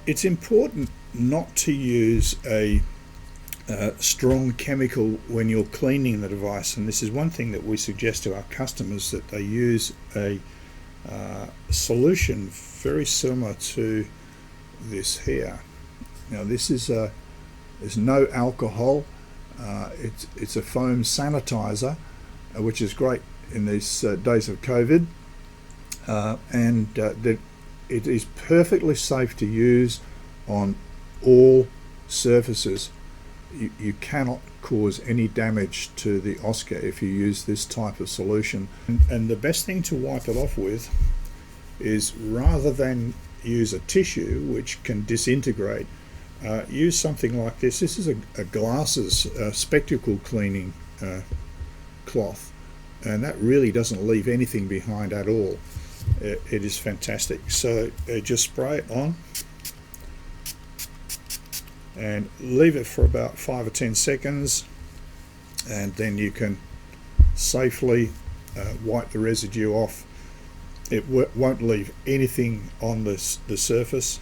It's important not to use a strong chemical when you're cleaning the device, and this is one thing that we suggest to our customers, that they use a solution very similar to this here. Now this is there's no alcohol. It's a foam sanitizer, which is great in these days of COVID, and that it is perfectly safe to use on all surfaces. You cannot cause any damage to the Oska if you use this type of solution. And the best thing to wipe it off with is, rather than use a tissue which can disintegrate, use something like this. This is a glasses spectacle cleaning cloth, and that really doesn't leave anything behind at all. It is fantastic. So just spray it on and leave it for about 5 or 10 seconds, and then you can safely wipe the residue off. It won't leave anything on the surface.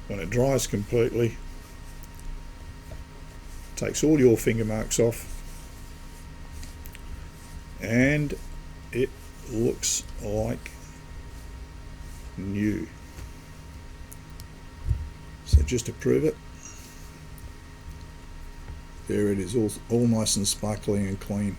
When it dries completely, takes all your finger marks off, and it looks like new. So just to prove it, there it is, all nice and sparkly and clean.